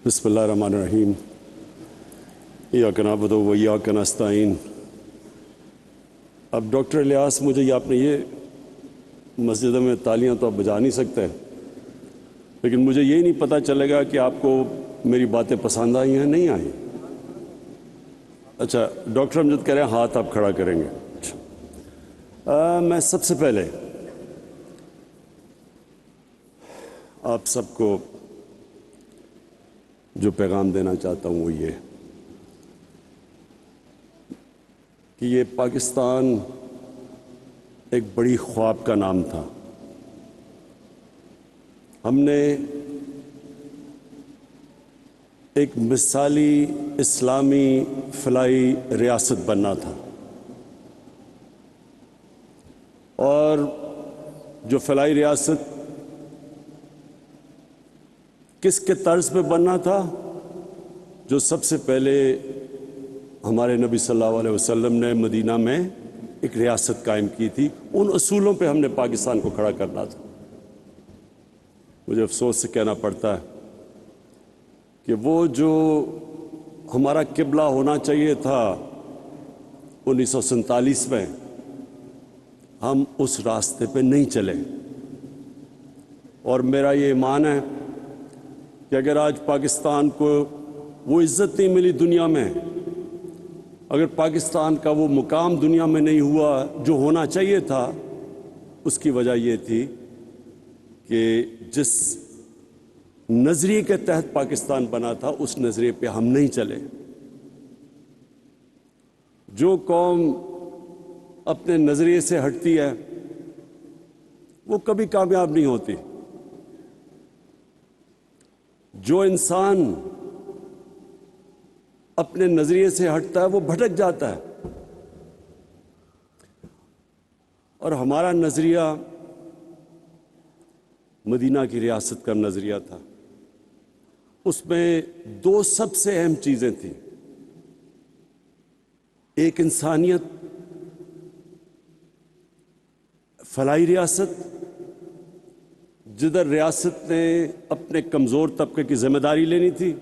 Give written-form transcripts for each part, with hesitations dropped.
بسم اللہ الرحمن الرحیم ایاک نعبد و ایاک نستعین۔ اب ڈاکٹر الیاس، مجھے یہ آپ نے یہ مسجد میں تالیاں تو آپ بجا نہیں سکتے، لیکن مجھے یہی نہیں پتہ چلے گا کہ آپ کو میری باتیں پسند آئی ہیں نہیں آئیں۔ اچھا، ڈاکٹر امجد کہہ رہے ہیں ہاتھ آپ کھڑا کریں گے۔ اچھا، میں سب سے پہلے آپ سب کو جو پیغام دینا چاہتا ہوں وہ یہ کہ یہ پاکستان ایک بڑی خواب کا نام تھا۔ ہم نے ایک مثالی اسلامی فلاحی ریاست بننا تھا، اور جو فلاحی ریاست کس کے طرز پہ بننا تھا؟ جو سب سے پہلے ہمارے نبی صلی اللہ علیہ وسلم نے مدینہ میں ایک ریاست قائم کی تھی، ان اصولوں پہ ہم نے پاکستان کو کھڑا کرنا تھا۔ مجھے افسوس سے کہنا پڑتا ہے کہ وہ جو ہمارا قبلہ ہونا چاہیے تھا 1947 میں، ہم اس راستے پہ نہیں چلے۔ اور میرا یہ ایمان ہے کہ اگر آج پاکستان کو وہ عزت نہیں ملی دنیا میں، اگر پاکستان کا وہ مقام دنیا میں نہیں ہوا جو ہونا چاہیے تھا، اس کی وجہ یہ تھی کہ جس نظریے کے تحت پاکستان بنا تھا اس نظریے پہ ہم نہیں چلے۔ جو قوم اپنے نظریے سے ہٹتی ہے وہ کبھی کامیاب نہیں ہوتی۔ جو انسان اپنے نظریے سے ہٹتا ہے وہ بھٹک جاتا ہے، اور ہمارا نظریہ مدینہ کی ریاست کا نظریہ تھا۔ اس میں دو سب سے اہم چیزیں تھیں، ایک انسانیت، فلاحی ریاست جدھر ریاست نے اپنے کمزور طبقے کی ذمہ داری لینی تھی،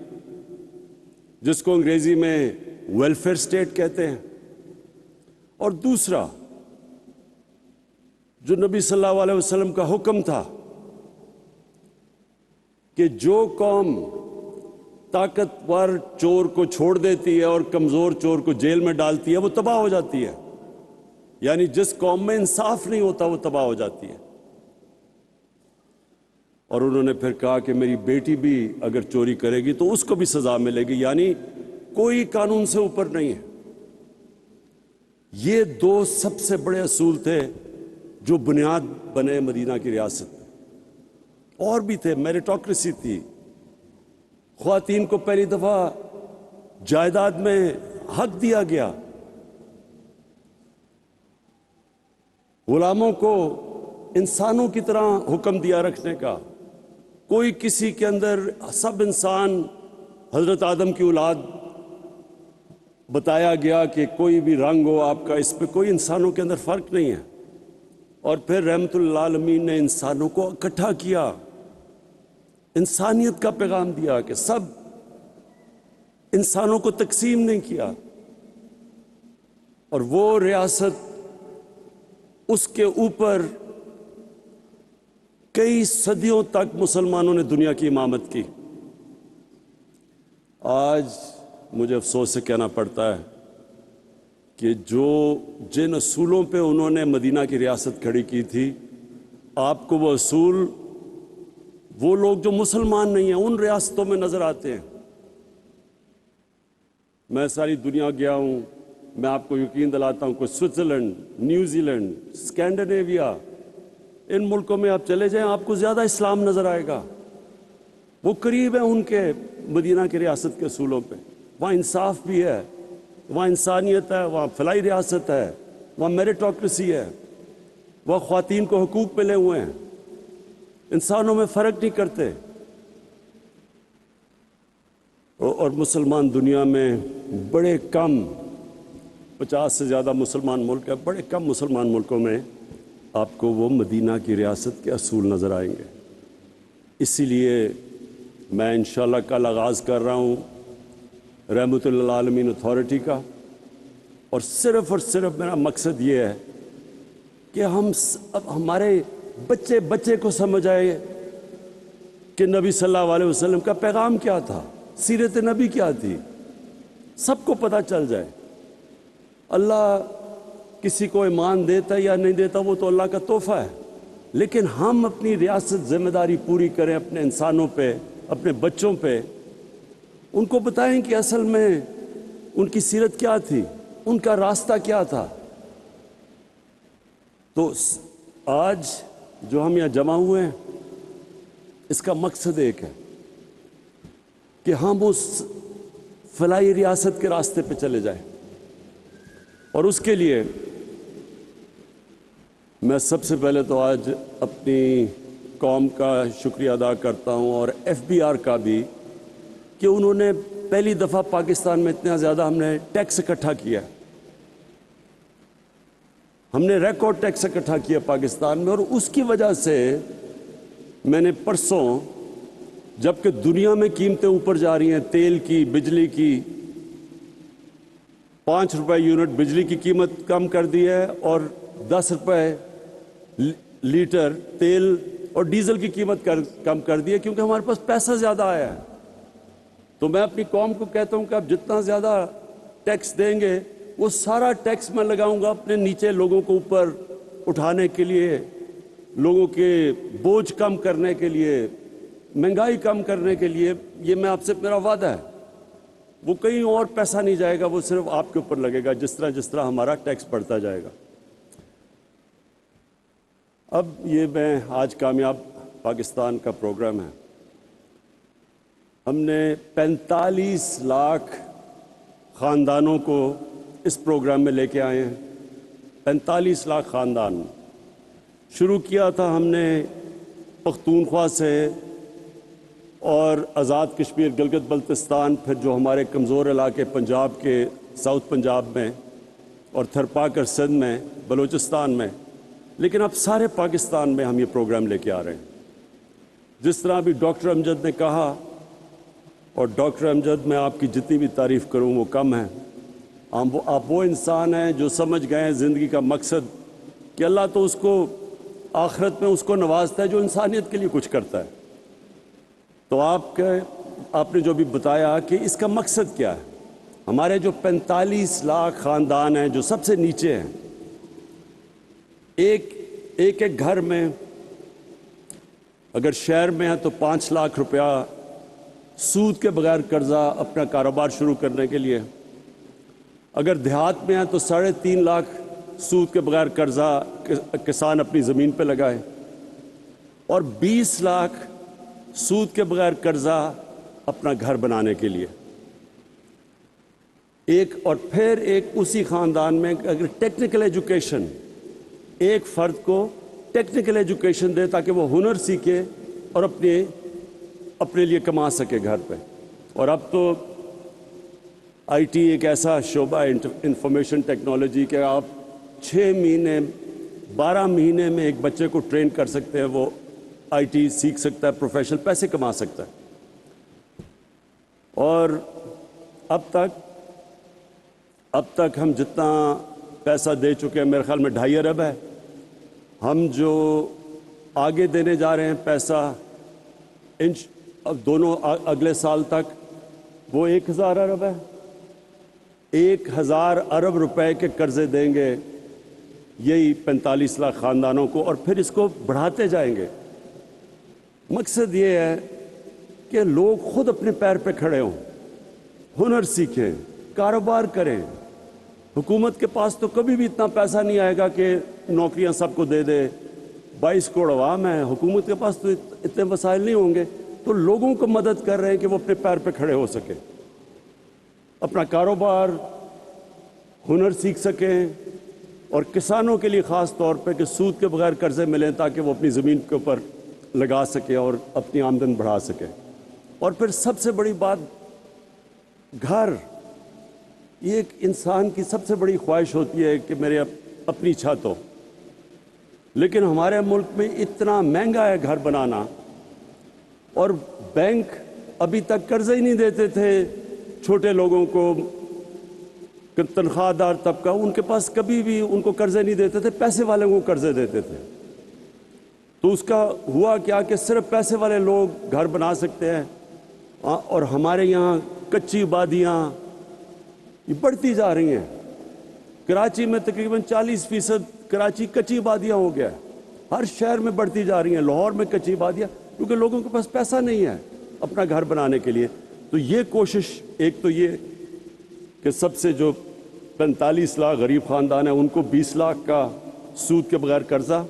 جس کو انگریزی میں ویلفیئر اسٹیٹ کہتے ہیں، اور دوسرا جو نبی صلی اللہ علیہ وسلم کا حکم تھا کہ جو قوم طاقتور چور کو چھوڑ دیتی ہے اور کمزور چور کو جیل میں ڈالتی ہے وہ تباہ ہو جاتی ہے، یعنی جس قوم میں انصاف نہیں ہوتا وہ تباہ ہو جاتی ہے۔ اور انہوں نے پھر کہا کہ میری بیٹی بھی اگر چوری کرے گی تو اس کو بھی سزا ملے گی، یعنی کوئی قانون سے اوپر نہیں ہے۔ یہ دو سب سے بڑے اصول تھے جو بنیاد بنے مدینہ کی ریاست۔ اور بھی تھے، میریٹوکریسی تھی، خواتین کو پہلی دفعہ جائیداد میں حق دیا گیا، غلاموں کو انسانوں کی طرح حکم دیا رکھنے کا، کوئی کسی کے اندر، سب انسان حضرت آدم کی اولاد بتایا گیا کہ کوئی بھی رنگ ہو آپ کا، اس پہ کوئی انسانوں کے اندر فرق نہیں ہے۔ اور پھر رحمت للعالمین نے انسانوں کو اکٹھا کیا، انسانیت کا پیغام دیا کہ سب انسانوں کو تقسیم نہیں کیا، اور وہ ریاست، اس کے اوپر کئی صدیوں تک مسلمانوں نے دنیا کی امامت کی۔ آج مجھے افسوس سے کہنا پڑتا ہے کہ جن اصولوں پہ انہوں نے مدینہ کی ریاست کھڑی کی تھی، آپ کو وہ اصول وہ لوگ جو مسلمان نہیں ہیں ان ریاستوں میں نظر آتے ہیں۔ میں ساری دنیا گیا ہوں، میں آپ کو یقین دلاتا ہوں کہ سوئٹزرلینڈ، نیوزی لینڈ، اسکینڈینیویا، ان ملکوں میں آپ چلے جائیں آپ کو زیادہ اسلام نظر آئے گا، وہ قریب ہیں ان کے مدینہ کی ریاست کے اصولوں پہ۔ وہاں انصاف بھی ہے، وہاں انسانیت ہے، وہاں فلاحی ریاست ہے، وہاں میریٹوکریسی ہے، وہاں خواتین کو حقوق ملے ہوئے ہیں، انسانوں میں فرق نہیں کرتے۔ اور مسلمان دنیا میں بڑے کم، 50 سے زیادہ مسلمان ملک ہیں، بڑے کم مسلمان ملکوں میں آپ کو وہ مدینہ کی ریاست کے اصول نظر آئیں گے۔ اسی لیے मैं इंशाल्लाह कल आगाज़ कर रहा हूँ रहमतुल लिल आलमीन अथॉरिटी का, और सिर्फ मेरा मकसद ये है कि अब हमारे बच्चे बच्चे को समझ आए कि नबी सल्लल्लाहु अलैहि वसल्लम का पैगाम क्या था, सीरत नबी क्या थी, सबको पता चल जाए। अल्लाह किसी को ईमान देता या नहीं देता वो तो अल्लाह का तोहफा है, लेकिन हम अपनी रियासत जिम्मेदारी पूरी करें अपने इंसानों पे, अपने बच्चों पे, उनको बताएं कि असल में उनकी सीरत क्या थी, उनका रास्ता क्या था। तो आज जो हम यहाँ जमा हुए हैं इसका मकसद एक है कि हम उस फलाही रियासत के रास्ते पे चले जाएं, और उसके लिए मैं सबसे पहले तो आज अपनी कौम का शुक्रिया अदा करता हूँ और FBR का भी कि उन्होंने पहली दफ़ा पाकिस्तान में इतना ज़्यादा हमने टैक्स इकट्ठा किया, हमने रिकॉर्ड टैक्स इकट्ठा किया पाकिस्तान में। और उसकी वजह से मैंने परसों, जबकि दुनिया में कीमतें ऊपर जा रही हैं, तेल की, बिजली की, 5 रुपए यूनिट बिजली की कीमत कम कर दी है और 10 रुपए लीटर तेल और डीजल की कीमत कम कर दी है, क्योंकि हमारे पास पैसा ज़्यादा आया है। तो मैं अपनी कौम को कहता हूँ कि आप जितना ज़्यादा टैक्स देंगे वो सारा टैक्स मैं लगाऊंगा अपने नीचे लोगों को ऊपर उठाने के लिए, लोगों के बोझ कम करने के लिए, महंगाई कम करने के लिए। ये मैं आपसे, मेरा वादा है, वो कहीं और पैसा नहीं जाएगा, वो सिर्फ आपके ऊपर लगेगा जिस तरह हमारा टैक्स बढ़ता जाएगा। अब ये मैं आज कामयाब पाकिस्तान का प्रोग्राम है, हमने 45 लाख ख़ानदानों को इस प्रोग्राम में लेके आए हैं। 45 लाख ख़ानदान शुरू किया था हमने पख्तूनख्वा से और आज़ाद कश्मीर, गिलगित बल्तिस्तान, फिर जो हमारे कमज़ोर इलाके पंजाब के साउथ पंजाब में और थरपाकर सिंध में, बलूचिस्तान में, लेकिन अब सारे पाकिस्तान में हम ये प्रोग्राम लेके आ रहे हैं। जिस तरह अभी डॉक्टर अमजद ने कहा, और डॉक्टर अमजद, मैं आपकी जितनी भी तारीफ़ करूँ वो कम है। आप वो इंसान हैं जो समझ गए हैं ज़िंदगी का मकसद कि अल्लाह तो उसको आखिरत में उसको नवाजता है जो इंसानियत के लिए कुछ करता है। तो आपने जो भी बताया कि इसका मकसद क्या है, हमारे जो 45 लाख ख़ानदान हैं जो सबसे नीचे हैं, एक घर में अगर शहर में है तो 5 लाख रुपया सूद के बगैर कर्जा अपना कारोबार शुरू करने के लिए, अगर देहात में है तो 3.5 लाख सूद के बगैर कर्जा किसान अपनी ज़मीन पे लगाए, और 20 लाख सूद के बगैर कर्जा अपना घर बनाने के लिए और फिर एक उसी ख़ानदान में अगर टेक्निकल एजुकेशन, एक फ़र्द को टेक्निकल एजुकेशन दे ताकि वो हुनर सीखे और अपने लिए कमा सके घर पे। और अब तो IT एक ऐसा शोबा है, इंफॉर्मेशन टेक्नोलॉजी के, आप 6 महीने 12 महीने में एक बच्चे को ट्रेन कर सकते हैं, वो IT सीख सकता है, प्रोफेशनल पैसे कमा सकता है। और अब तक हम जितना पैसा दे चुके हैं, मेरे ख्याल में 2.5 अरब है। हम जो आगे देने जा रहे हैं पैसा अब दोनों अगले साल तक, वो 1000 अरब है। 1000 अरब रुपए के कर्जे देंगे यही 45 लाख ख़ानदानों को, और फिर इसको बढ़ाते जाएंगे। मकसद ये है कि लोग खुद अपने पैर पे खड़े हों, हुनर सीखें, कारोबार करें। हुकूमत के पास तो कभी भी इतना पैसा नहीं आएगा कि नौकरियां सबको दे दे। 22 करोड़ अवाम है, हुकूमत के पास तो इतने वसाइल नहीं होंगे। तो लोगों को मदद कर रहे हैं कि वो अपने पैर पे खड़े हो सके, अपना कारोबार, हुनर सीख सकें, और किसानों के लिए ख़ास तौर पे कि सूद के बगैर कर्जे मिलें ताकि वो अपनी ज़मीन के ऊपर लगा सके और अपनी आमदन बढ़ा सके। और फिर सबसे बड़ी बात, घर। ये एक इंसान की सबसे बड़ी ख्वाहिश होती है कि मेरे अपनी छत हो, लेकिन हमारे मुल्क में इतना महंगा है घर बनाना, और बैंक अभी तक कर्जे ही नहीं देते थे छोटे लोगों को, तनख्वाहदार तबका, उनके पास कभी भी उनको कर्जे नहीं देते थे, पैसे वाले को कर्जे देते थे। तो उसका हुआ क्या कि सिर्फ पैसे वाले लोग घर बना सकते हैं, और हमारे यहाँ कच्ची आबादियाँ ये बढ़ती जा रही हैं। कराची में तकरीबन 40% कराची कच्ची आबादियाँ हो गया है, हर शहर में बढ़ती जा रही हैं। लाहौर में कच्ची आबादियाँ, क्योंकि लोगों के पास पैसा नहीं है अपना घर बनाने के लिए। तो ये कोशिश, एक तो ये कि सबसे जो 45 लाख गरीब ख़ानदान है उनको 20 लाख का सूद के बगैर कर्जा,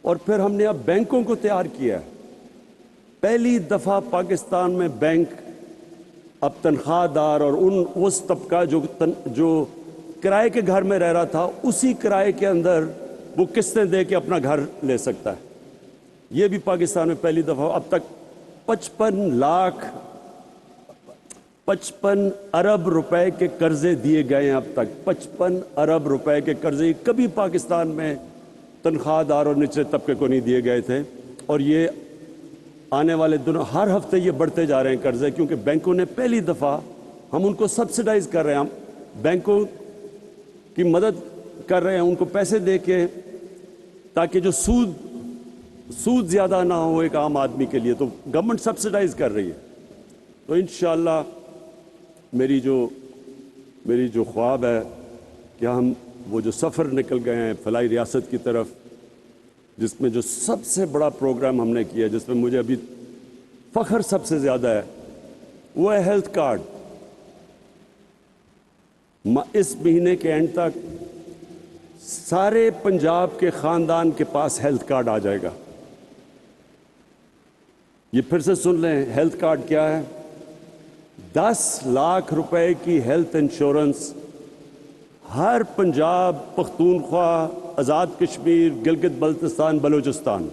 और फिर हमने अब बैंकों को तैयार किया है। पहली दफ़ा पाकिस्तान में बैंक अब तनख्वाहदार और उस तबका जो किराए के घर में रह रहा था, उसी किराए के अंदर वो किस्तें दे के अपना घर ले सकता है। ये भी पाकिस्तान में पहली दफ़ा। अब तक 55 अरब रुपए के कर्जे दिए गए हैं। अब तक 55 अरब रुपए के कर्जे कभी पाकिस्तान में तनख्वाहदार और निचले तबके को नहीं दिए गए थे। और ये आने वाले दिनों हर हफ्ते ये बढ़ते जा रहे हैं कर्जे, क्योंकि बैंकों ने पहली दफ़ा, हम उनको सब्सिडाइज कर रहे हैं, हम बैंकों की मदद कर रहे हैं उनको पैसे दे के, ताकि जो सूद ज़्यादा ना हो एक आम आदमी के लिए। तो गवर्नमेंट सब्सिडाइज कर रही है। तो इंशाअल्लाह मेरी जो ख्वाब है कि हम वो जो सफ़र निकल गए हैं फलाई रियासत की तरफ, जिसमें जो सबसे बड़ा प्रोग्राम हमने किया, जिसमें मुझे अभी फ़ख्र सबसे ज़्यादा है, वो है हेल्थ कार्ड। इस महीने के एंड तक सारे पंजाब के ख़ानदान के पास हेल्थ कार्ड आ जाएगा। ये फिर से सुन लें, हेल्थ कार्ड क्या है? 10 लाख रुपए की हेल्थ इंश्योरेंस हर पंजाब, पख्तूनख्वा, आज़ाद कश्मीर, गिलगित बल्तिस्तान, बलूचिस्तान,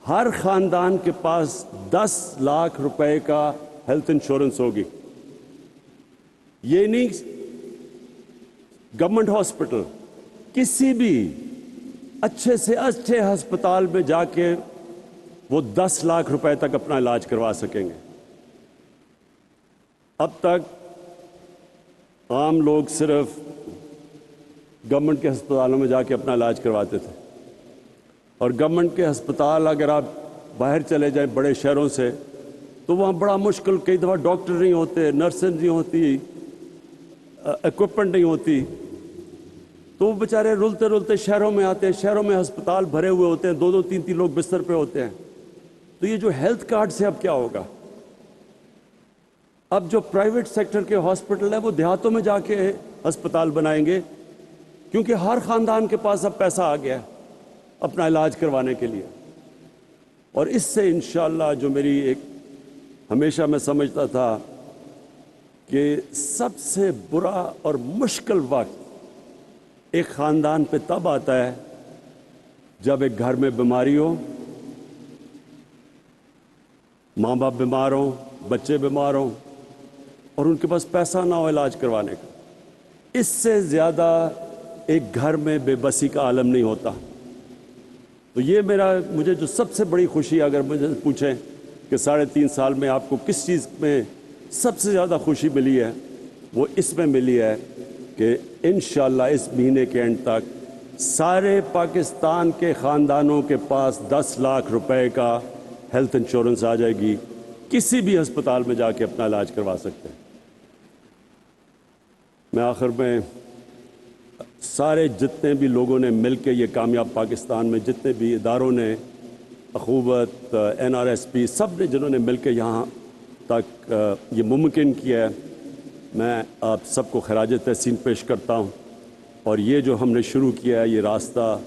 हर ख़ानदान के पास 10 लाख रुपए का हेल्थ इंश्योरेंस होगी। ये नहीं, गवर्नमेंट हॉस्पिटल, किसी भी अच्छे से अच्छे अस्पताल में जाके वो 10 लाख रुपए तक अपना इलाज करवा सकेंगे। अब तक आम लोग सिर्फ गवर्नमेंट के अस्पतालों में जाके अपना इलाज करवाते थे, और गवर्नमेंट के अस्पताल अगर आप बाहर चले जाएं बड़े शहरों से, तो वहाँ बड़ा मुश्किल, कई दफ़ा डॉक्टर नहीं होते, नर्सें नहीं होती, इक्विपमेंट नहीं होती, तो वो बेचारे रुलते रुलते शहरों में आते हैं। शहरों में अस्पताल भरे हुए होते हैं, 2-2, 3-3 लोग बिस्तर पे होते हैं। तो ये जो हेल्थ कार्ड से अब क्या होगा? अब जो प्राइवेट सेक्टर के हॉस्पिटल है वो देहातों में जाके अस्पताल बनाएंगे, क्योंकि हर ख़ानदान के पास अब पैसा आ गया है अपना इलाज करवाने के लिए। और इससे इंशाअल्लाह, जो मेरी एक हमेशा मैं समझता था कि सबसे बुरा और मुश्किल वक्त एक ख़ानदान पे तब आता है जब एक घर में बीमारी हो, माँ बाप बीमार हों, बच्चे बीमार हों, और उनके पास पैसा ना हो इलाज करवाने का। इससे ज़्यादा एक घर में बेबसी का आलम नहीं होता। तो ये मुझे जो सबसे बड़ी खुशी, अगर मुझे पूछें कि 3.5 साल में आपको किस चीज़ में सबसे ज़्यादा खुशी मिली है, वो इसमें मिली है कि इंशाअल्लाह इस महीने के एंड तक सारे पाकिस्तान के ख़ानदानों के पास 10 लाख रुपए का हेल्थ इंश्योरेंस आ जाएगी। किसी भी अस्पताल में जाके अपना इलाज करवा सकते हैं। मैं आखिर में सारे जितने भी लोगों ने मिल के ये कामयाब पाकिस्तान में, जितने भी इदारों ने, अखूबत, NRSP, सब ने जिन्होंने मिल के यहाँ तक ये मुमकिन किया है, मैं आप सबको खराज तहसीन पेश करता हूँ। और ये जो हमने शुरू किया है, ये रास्ता,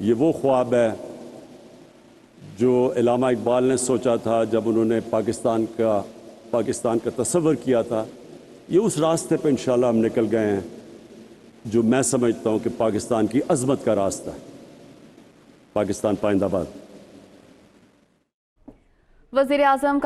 ये वो ख्वाब है जो इल्लामा इकबाल ने सोचा था जब उन्होंने पाकिस्तान का तस्वर किया था। ये उस रास्ते पे इंशाअल्लाह हम निकल गए हैं जो मैं समझता हूँ कि पाकिस्तान की अज़मत का रास्ता है। पाकिस्तान पाइंदाबाद। वज़ीर आज़म का